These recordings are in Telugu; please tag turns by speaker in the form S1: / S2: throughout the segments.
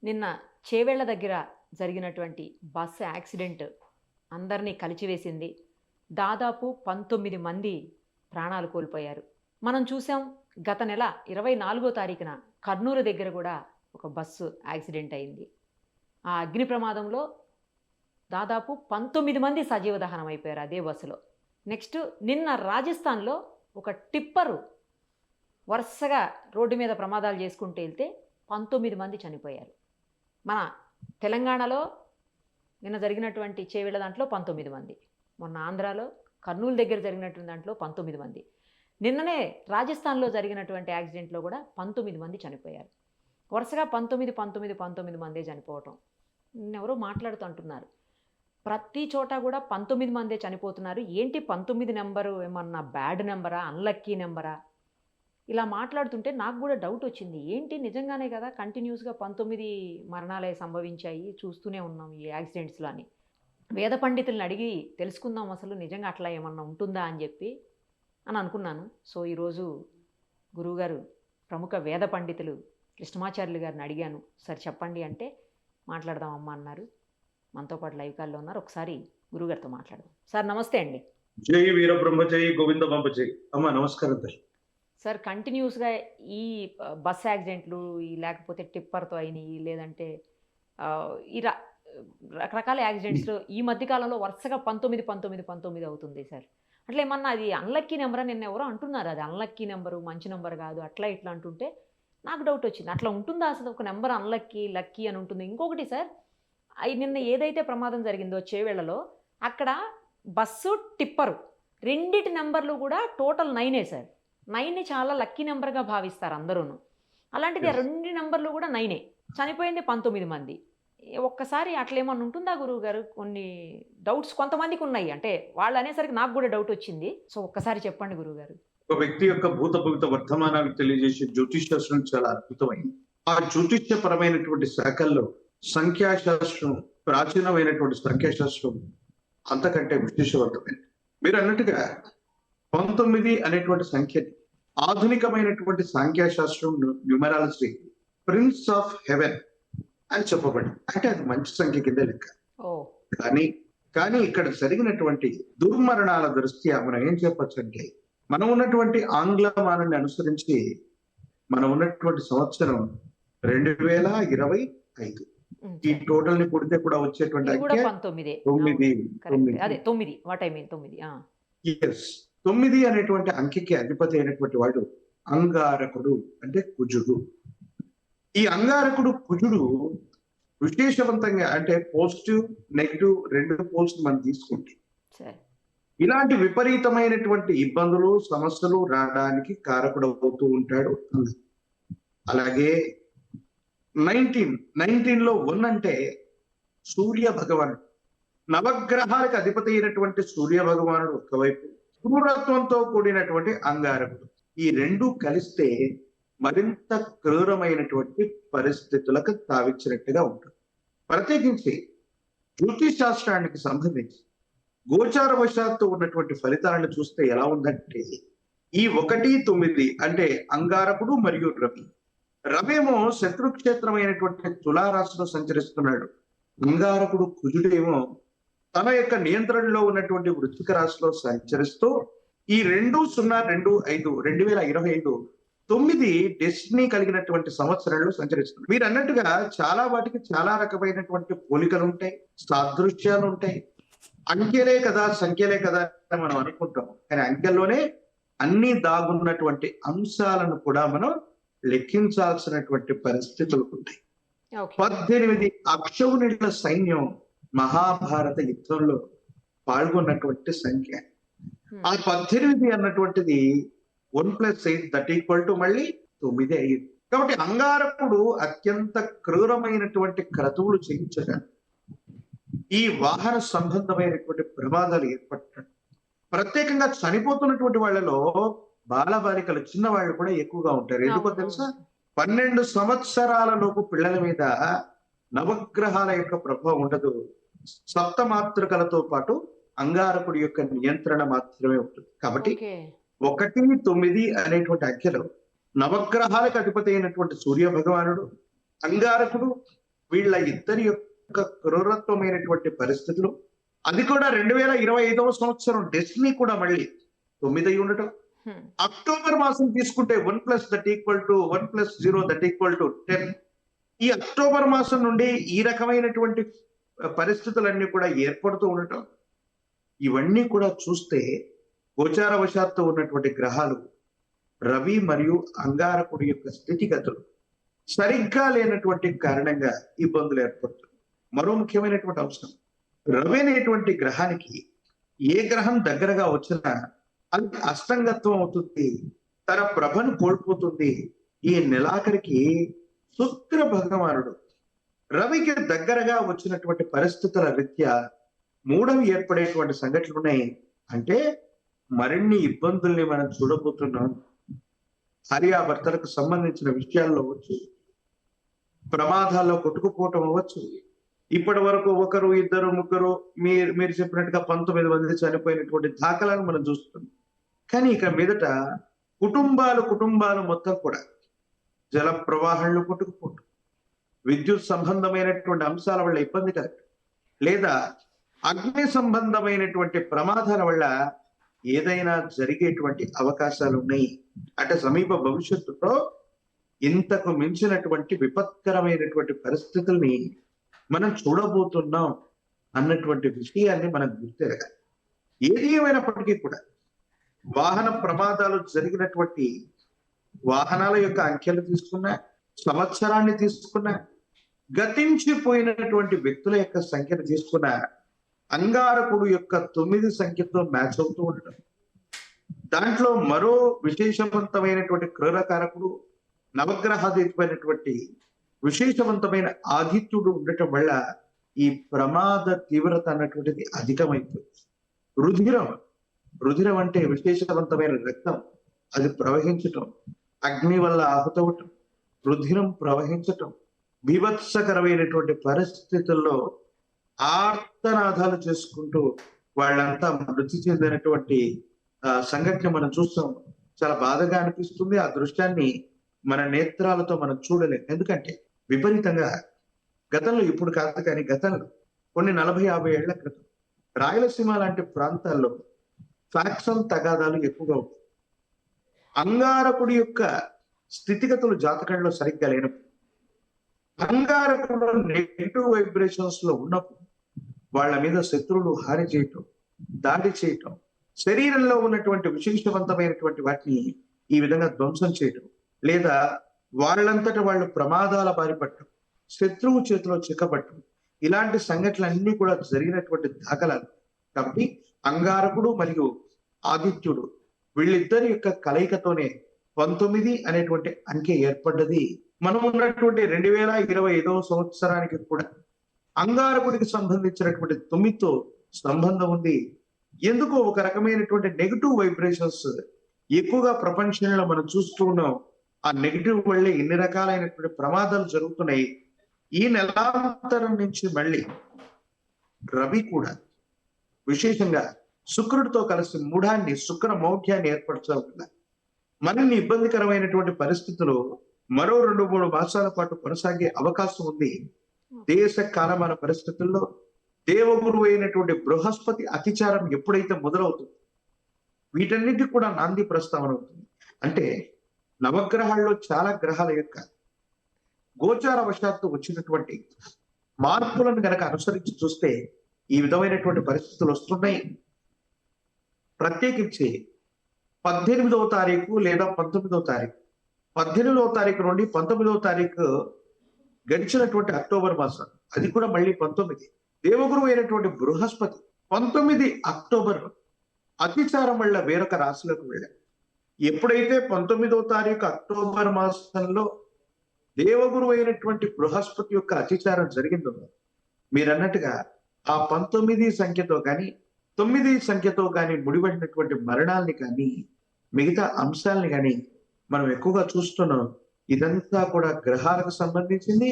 S1: నిన్న చేవెళ్ల దగ్గర జరిగినటువంటి బస్సు యాక్సిడెంట్ అందరినీ కలిచివేసింది. దాదాపు 19 మంది ప్రాణాలు కోల్పోయారు. మనం చూసాం గత నెల 24వ తారీఖున కర్నూలు దగ్గర గూడా ఒక బస్సు యాక్సిడెంట్ అయింది. ఆ అగ్ని ప్రమాదంలో దాదాపు 19 మంది సజీవ దహనం అయిపోయారు అదే బస్సులో. నెక్స్ట్ నిన్న రాజస్థాన్‌లో ఒక టిప్పరు వరుసగా రోడ్డు మీద ప్రమాదాలు చేసుకుంటూ ఎళ్తే 19 మంది చనిపోయారు. మన తెలంగాణలో నిన్న జరిగినటువంటి చేవెళ్ల దాంట్లో 19 మంది. మొన్న ఆంధ్రాలో కర్నూలు దగ్గర జరిగినటువంటి దాంట్లో 19 మంది. నిన్ననే రాజస్థాన్‌లో జరిగినటువంటి యాక్సిడెంట్‌లో కూడా 19 మంది చనిపోయారు. వరుసగా 19 మందే చనిపోవటం. నిన్నెవరో మాట్లాడుతూ అంటున్నారు. ప్రతి చోట కూడా 19 మందే చనిపోతున్నారు. ఏంటి 19 నంబరు ఏమన్నా బ్యాడ్ నంబరా? అన్‌లక్కీ నంబరా? ఇలా మాట్లాడుతుంటే నాకు గూడా డౌటొచ్చింది. ఏంటి నిజంగానే గదా! కంటిన్యూస్‌గా 19 మరణాలే సంభవించాయి. చూస్తూనే ఉన్నాం ఈ యాక్సిడెంట్స్‌లో అని. వేద పండితుల్ని అడిగి తెలుసుకుందాం అసలు నిజంగా అట్లా ఏమన్నా ఉంటుందా అని జెప్పి అని అనుకున్నాను. సో, ఈరోజు గురువుగారు ప్రముఖ వేద పండితులు కృష్ణమాచార్యులు గారిని అడిగాను. "సార్ చెప్పండి" అంటే, "మాట్లాడదాం అమ్మా" అన్నారు. మనతో పాటు లైవ్ కాల్‌లో ఉన్నారు. ఒకసారి గురువుగారితో మాట్లాడదాం. సార్ నమస్తే అండి.
S2: జై వీరబ్రహ్మ జై గోవింద బంబ జై. అమ్మ నమస్కారం తల్లి.
S1: సార్ కంటిన్యూస్‌గా ఈ బస్ యాక్సిడెంట్లు లేకపోతే టిప్పర్‌తో అయినియి లేదంటే ఈ రకరకాల యాక్సిడెంట్స్‌లో ఈ మధ్య కాలంలో వరుసగా 19 అవుతుంది సార్. అట్లా ఏమన్నా అది అన్‌లక్కీ నంబరా? నిన్నెవరో అంటున్నారు అది అన్‌లక్కీ నంబరు, మంచి నంబర్ గాదు. అట్లా ఇట్లా అంటుంటే నాకు డౌటొచ్చింది. అట్లా ఉంటుందా అసలు? ఒక నంబర్ అన్‌లక్కీ, లక్కీ అని ఉంటుంది. ఇంకొకటి సార్ నిన్న ఏదైతే ప్రమాదం జరిగిందో చేవెళ్లలో అక్కడ బస్సు, టిప్పరు రెండిటి నంబర్‌లు గూడా టోటల్ 9 సార్. 9ని చాలా లక్కీ నంబర్‌గా భావిస్తారు అందరూను. అలాంటిది ఆ
S2: యెస్.
S1: 2 నంబర్‌లు గూడా 9 చనిపోయింది 19 మంది. ఒక్కసారి అట్లేమన్నా ఉంటుందా గురువుగారు? కొన్ని డౌట్స్ కొంతమందికున్నాయి. అంటే వాళ్ళనేసరికి నాకు గూడా డౌటొచ్చింది. సో, ఒక్కసారి చెప్పండి గురువుగారు.
S2: ఒక వ్యక్తి యొక్క భూత భవిత వర్తమానాలు తెలియజేసే జ్యోతిష్ శాస్త్రం చాలా అద్భుతమైంది. ఆ జ్యోతిష్యపరమైనటువంటి శాఖల్లో సంఖ్యాశాస్త్రం, ప్రాచీనమైనటువంటి సంఖ్యాశాస్త్రం అంతకంటే విశేషవంతమైనది. మీరు అన్నట్టుగా 19 అనేటువంటి సంఖ్యని ఆధునికమైనటువంటి సంఖ్యాశాస్త్రం న్యూమరాలజీ ప్రిన్స్ ఆఫ్ హెవెన్ అని చెప్పబడింది. అంటే అది మంచి సంఖ్య కింద లెక్క.
S1: ఓహ్!
S2: కానీ కానీ ఇక్కడ జరిగినటువంటి దుర్మరణాల దృష్ట్యా మనం ఏం చెప్పొచ్చంటే, మనం ఉన్నటువంటి ఆంగ్ల మానాన్ని అనుసరించి మనం ఉన్నటువంటి సంవత్సరం 2025. ఈ
S1: సరే.
S2: టోటల్ ని కూడితే కూడా వచ్చేటువంటి
S1: ఇది గూడా
S2: అంకె
S1: 19 అవును.
S2: 9.
S1: కరెక్ట్. అదే 9. What I mean 9. ఆ!
S2: యెస్. 9 అనేటువంటి అంకెకి అధిపతి అయినటువంటి వాడు అంగారకుడు, అంటే కుజుడు. ఈ అంగారకుడు కుజుడు విశేషవంతంగా అంటే పాజిటివ్, నెగెటివ్ 2 పోల్స్ మనం తీసుకుంటే
S1: సరే.
S2: ఇలాంటి విపరీతమైనటువంటి ఇబ్బందులు, సమస్యలు రావడానికి కారకుడవుతూ ఉంటాడు. అలాగే 19లో 1 అంటే సూర్య భగవానుడు. నవగ్రహాలకు అధిపతి అయినటువంటి సూర్య భగవానుడు ఒకవైపు, క్రూరత్వంతో కూడినటువంటి అంగారకుడు. ఈ 2 కలిస్తే మరింత క్రూరమైనటువంటి పరిస్థితులకు తావిచ్చినట్టుగా ఉంటుంది. ప్రత్యేకించి జ్యోతిష్ శాస్త్రానికి సంబంధించి గోచారవశాత్తు ఉన్నటువంటి ఫలితాలను చూస్తే ఎలా ఉందంటే, ఈ 1, 9 అంటే అంగారకుడు మరియు రవి. రవేమో శత్రుక్షేత్రమైనటువంటి తులారాశిలో సంచరిస్తున్నాడు. అంగారకుడు కుజుడేమో తన యొక్క నియంత్రణలో ఉన్నటువంటి వృశ్చిక రాశిలో సంచరిస్తూ ఈ 2025 9 డెస్టినీ కలిగినటువంటి సంవత్సరాల్లో సంచరిస్తుంది. మీరు అన్నట్టుగా చాలా వాటికి చాలా రకమైనటువంటి పోలికలు ఉంటాయి, సాదృశ్యాలు ఉంటాయి. అంకెలే కదా, సంఖ్యలే కదా అని మనం అనుకుంటాం. కానీ అంకెల్లోనే అన్ని దాగున్నటువంటి అంశాలను కూడా మనం లెక్కించాల్సినటువంటి పరిస్థితులు ఉంటాయి.
S1: ఓకే.
S2: 18 అక్షౌహిణుల సైన్యం మహాభారత యుద్ధంలో పాల్గొన్నటువంటి సంఖ్య. ఆ 18 అన్నటువంటిది 1+8 మళ్ళీ 9 అయ్యింది. కాబట్టి అంగారకుడు అత్యంత క్రూరమైనటువంటి క్రతువులు చేయించగా ఈ వాహన సంబంధమైనటువంటి ప్రమాదాలు ఏర్పడటం, ప్రత్యేకంగా చనిపోతున్నటువంటి వాళ్ళలో బాలబాలికలు చిన్నవాళ్ళు కూడా ఎక్కువగా ఉంటారు. ఎందుకో తెలుసా? 12 సంవత్సరాల లోపు పిల్లల మీద నవగ్రహాల యొక్క ప్రభావం ఉండదు. సప్తమాతృకలతో పాటు అంగారకుడి యొక్క నియంత్రణ మాత్రమే ఉంటుంది. కాబట్టి
S1: ఓకే.
S2: 1, 9 అనేటువంటి అంకెలో నవగ్రహాలకు అధిపతి అయినటువంటి సూర్య భగవానుడు, అంగారకుడు వీళ్ళ ఇద్దరి యొక్క క్రూరత్వమైనటువంటి పరిస్థితులు, అది కూడా 2025వ సంవత్సరం డెస్టినీ కూడా మళ్ళీ 9 అయి ఉండటం.
S1: హ్మ్.
S2: అక్టోబర్ మాసం తీసుకుంటే 1+0=10. ఈ అక్టోబర్ మాసం నుండి ఈ రకమైనటువంటి పరిస్థితులన్నీ కూడా ఏర్పడుతూ ఉండటం, ఇవన్నీ కూడా చూస్తే గోచారవశాత్తు ఉన్నటువంటి గ్రహాలు రవి మరియు అంగారకుడి యొక్క స్థితిగతులు సరిగ్గా లేనటువంటి కారణంగా ఇబ్బందులు ఏర్పడుతుంది. మరో ముఖ్యమైనటువంటి అంశం, రవి అనేటువంటి గ్రహానికి ఏ గ్రహం దగ్గరగా వచ్చినా అది అష్టంగత్వం అవుతుంది, తన ప్రభను కోల్పోతుంది. ఈ నెలాఖరికి శుక్ర భగవానుడు రవికి దగ్గరగా వచ్చినటువంటి పరిస్థితుల రీత్యా మూడవి ఏర్పడేటువంటి సంఘటనలు ఉన్నాయి. అంటే మరిన్ని ఇబ్బందుల్ని మనం చూడబోతున్నాం. భార్యాభర్తలకు సంబంధించిన విషయాల్లో అవ్వచ్చు, ప్రమాదాల్లో కొట్టుకుపోవటం అవ్వచ్చు. ఇప్పటి వరకు ఒకరు, ఇద్దరు, ముగ్గురు, మీరు చెప్పినట్టుగా 19 మంది చనిపోయినటువంటి దాఖలాలను మనం చూస్తున్నాం. కానీ ఇక మీదట కుటుంబాలు మొత్తం కూడా జల ప్రవాహంలో కొట్టుకుపోవటం, విద్యుత్ సంబంధమైనటువంటి అంశాల వల్ల ఇబ్బంది కలగటం, లేదా అగ్ని సంబంధమైనటువంటి ప్రమాదాల వల్ల ఏదైనా జరిగేటువంటి అవకాశాలు ఉన్నాయి. అంటే సమీప భవిష్యత్తులో ఇంతకు మించినటువంటి విపత్కరమైనటువంటి పరిస్థితుల్ని మనం చూడబోతున్నాం అన్నటువంటి విషయాన్ని మనం గుర్తెరగాలి. ఏది ఏమైనప్పటికీ కూడా వాహన ప్రమాదాలు జరిగినటువంటి వాహనాల యొక్క అంకెలు తీసుకున్నా, సంవత్సరాన్ని తీసుకున్నా, గతించిపోయినటువంటి వ్యక్తుల యొక్క సంఖ్యను తీసుకున్నా, అంగారకుడు యొక్క 9 సంఖ్యతో మ్యాచ్ అవుతూ ఉండటం, దాంట్లో మరో విశేషవంతమైనటువంటి క్రూరకారకుడు నవగ్రహాధిపమైనటువంటి విశేషవంతమైన ఆదిత్యుడు ఉండటం వల్ల ఈ ప్రమాద తీవ్రత అన్నటువంటిది అధికమైపోయింది. రుధిరం అంటే విశేషవంతమైన రక్తం, అది ప్రవహించటం, అగ్ని వల్ల ఆహుతవటం, రుధిరం ప్రవహించటం, బీభత్సకరమైనటువంటి పరిస్థితుల్లో ఆర్తనాదాలు చేసుకుంటూ వాళ్ళంతా మృతి చెందినటువంటి సంఘటన మనం చూస్తాం. చాలా బాధగా అనిపిస్తుంది. ఆ దృశ్యాన్ని మన నేత్రాలతో మనం చూడలేం. ఎందుకంటే విపరీతంగా గతంలో, ఇప్పుడు కాదు కానీ గతంలో కొన్ని 40-50 ఏళ్ల క్రితం రాయలసీమ లాంటి ప్రాంతాల్లో ఫ్యాక్షన్ తగాదాలు ఎక్కువగా ఉంటాయి. అంగారకుడి యొక్క స్థితిగతులు జాతకంలో సరిగ్గా లేనప్పుడు, అంగారకుడు నెగిటివ్ వైబ్రేషన్స్ లో ఉన్నప్పుడు వాళ్ళ మీద శత్రువులు హాని చేయటం, దాడి చేయటం, శరీరంలో ఉన్నటువంటి విశేషవంతమైనటువంటి వాటిని ఈ విధంగా ధ్వంసం చేయటం, లేదా వాళ్ళంతట వాళ్ళు ప్రమాదాల బారిపడటం, శత్రువు చేతిలో చిక్కబట్టడం, ఇలాంటి సంఘటనలన్నీ కూడా జరిగినటువంటి దాఖలాలు. కాబట్టి అంగారకుడు మరియు ఆదిత్యుడు వీళ్ళిద్దరి యొక్క కలయికతోనే 19 అనేటువంటి అంకె ఏర్పడ్డది. మనం ఉన్నటువంటి 2025వ సంవత్సరానికి కూడా అంగారకుడికి సంబంధించినటువంటి 9తో సంబంధం ఉంది. ఎందుకో ఒక రకమైనటువంటి నెగిటివ్ వైబ్రేషన్స్ ఎక్కువగా ప్రపంచంలో మనం చూస్తూ ఉన్నాం. ఆ నెగిటివ్ వల్లే ఎన్ని రకాలైనటువంటి ప్రమాదాలు జరుగుతున్నాయి. ఈ నెలాంతరం నుంచి మళ్ళీ రవి కూడా విశేషంగా శుక్రుడితో కలిసి శుక్ర మౌఢ్యాన్ని ఏర్పరచాలి. మరిన్ని ఇబ్బందికరమైనటువంటి పరిస్థితులు మరో 2-3 మాసాల పాటు కొనసాగే అవకాశం ఉంది. దేశ కాలమాన పరిస్థితుల్లో దేవగురువు అయినటువంటి బృహస్పతి అతిచారం ఎప్పుడైతే మొదలవుతుందో వీటన్నిటికి కూడా నాంది ప్రస్తావన అవుతుంది. అంటే నవగ్రహాల్లో చాలా గ్రహాల యొక్క గోచార వశాత్తు వచ్చినటువంటి మార్పులను గనక అనుసరించి చూస్తే ఈ విధమైనటువంటి పరిస్థితులు వస్తున్నాయి. ప్రత్యేకించి 18వ తారీఖు లేదా 19వ తారీఖు, 18వ తారీఖు నుండి 19వ తారీఖు గడిచినటువంటి అక్టోబర్ మాసం, అది కూడా మళ్ళీ 19 దేవగురువు అయినటువంటి బృహస్పతి 19 అక్టోబర్ అతిచారం వల్ల వేరొక రాశిలోకి వెళ్ళారు. ఎప్పుడైతే 19వ తారీఖు అక్టోబర్ మాసంలో దేవగురువు అయినటువంటి బృహస్పతి యొక్క అతిచారం జరిగిందో, మీరన్నట్టుగా ఆ 19 సంఖ్యతో కానీ 9 సంఖ్యతో కానీ ముడిపడినటువంటి మరణాలని కానీ మిగతా అంశాలని కానీ మనం ఎక్కువగా చూస్తున్నాం. ఇదంతా కూడా గ్రహాలకు సంబంధించింది.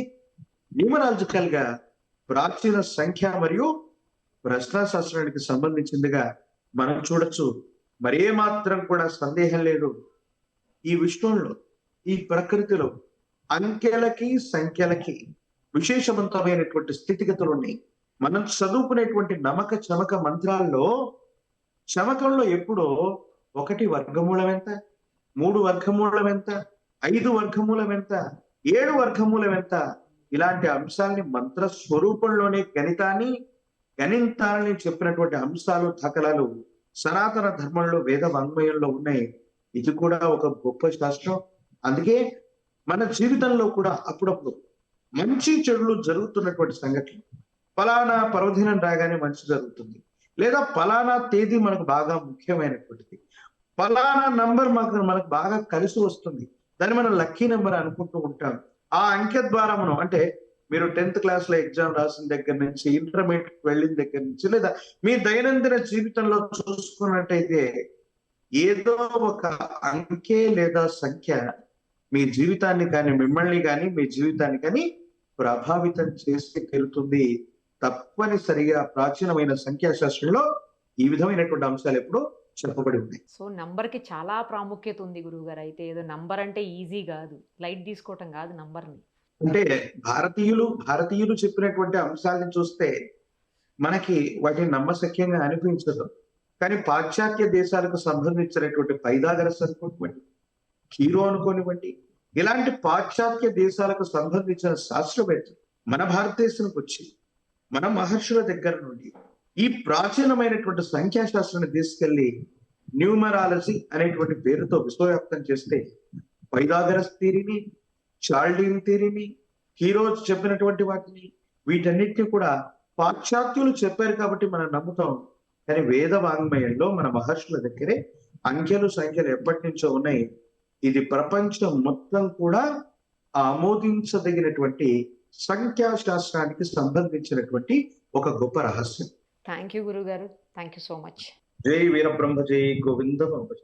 S2: న్యూమరాలజికల్ గా ప్రాచీన సంఖ్య మరియు ప్రశ్నాశాస్త్రానికి సంబంధించిందిగా మనం చూడొచ్చు. మరే మాత్రం కూడా సందేహం లేదు. ఈ విశ్వంలో, ఈ ప్రకృతిలో అంకెలకి సంఖ్యలకి విశేషవంతమైనటువంటి స్థితిగతులు ఉన్నాయి. మనం చదువుకునేటువంటి నమక చమక మంత్రాల్లో చమకంలో ఎప్పుడో 1 వర్గమూలం ఎంత, 3 వర్గమూలం ఎంత, 5 వర్గమూలం ఎంత, 7 వర్గమూలం ఎంత, ఇలాంటి అంశాలని మంత్ర స్వరూపంలోనే గణితాన్ని చెప్పినటువంటి అంశాలు దాఖలాలు సనాతన ధర్మంలో వేద వాంగ్మయంలో ఉన్నాయి. ఇది కూడా ఒక గొప్ప శాస్త్రం. అందుకే మన జీవితంలో కూడా అప్పుడప్పుడు మంచి చెడులు జరుగుతున్నటువంటి సంఘటన, ఫలానా పర్వదినం రాగానే మంచి జరుగుతుంది, లేదా ఫలానా తేదీ మనకు బాగా ముఖ్యమైనటువంటిది, ఫలానా నంబర్ మనకు బాగా కలిసి వస్తుంది, దాన్ని మనం లక్కీ నెంబర్ అనుకుంటూ ఉంటాం. ఆ అంకె ద్వారా మనం అంటే మీరు 10th క్లాస్ లో ఎగ్జామ్ రాసిన దగ్గర నుంచి, ఇంటర్మీడియట్ వెళ్ళిన దగ్గర నుంచి, లేదా మీ దైనందిన జీవితంలో చూసుకున్నట్టయితే ఏదో ఒక అంకె లేదా సంఖ్య మీ జీవితాన్ని కానీ, మిమ్మల్ని కానీ, మీ జీవితాన్ని కానీ ప్రభావితం చేసి తీరుతుంది. తప్పనిసరిగా ప్రాచీనమైన సంఖ్యాశాస్త్రంలో ఈ విధమైనటువంటి అంశాలు ఎప్పుడూ చెప్పబడి ఉన్నాయి.
S1: సో నంబర్కి చాలా ప్రాముఖ్యత ఉంది గురువుగారు. అయితే ఏదో నంబర్ అంటే ఈజీ కాదు, లైట్ తీసుకోవటం కాదు నంబర్ని.
S2: అంటే భారతీయులు చెప్పినటువంటి అంశాలను చూస్తే మనకి వాటిని నమ్మశక్యంగా అనిపించదు. కానీ పాశ్చాత్య దేశాలకు సంబంధించినటువంటి పైథాగరస్ అనుకోనివ్వండి, హీరో అనుకోనివ్వండి, ఇలాంటి పాశ్చాత్య దేశాలకు సంబంధించిన శాస్త్రవేత్తలు మన భారతదేశానికి వచ్చి మన మహర్షుల దగ్గర నుండి ఈ ప్రాచీనమైనటువంటి సంఖ్యాశాస్త్రాన్ని తీసుకెళ్లి న్యూమరాలజీ అనేటువంటి పేరుతో విశ్వవ్యాప్తం చేస్తే పైథాగరస్ థియరీని, చార్ల్డీన్ థియరీని, హీరోస్ చెప్పినటువంటి వాటిని, వీటన్నిటిని కూడా పాశ్చాత్యులు చెప్పారు కాబట్టి మనం నమ్ముతాం. కానీ వేద వాంగ్మయంలో మన మహర్షుల దగ్గరే అంకెలు సంఖ్యలు ఎప్పటి నుంచో ఉన్నాయి. ఇది ప్రపంచం మొత్తం కూడా ఆమోదించదగినటువంటి సంఖ్యాశాస్త్రానికి సంబంధించినటువంటి ఒక గొప్ప రహస్యం.
S1: థ్యాంక్ యూ గురుగారు, థ్యాంక్ యూ సో మచ్.
S2: జై వీరబ్రహ్మ, జై గోవింద బాబు.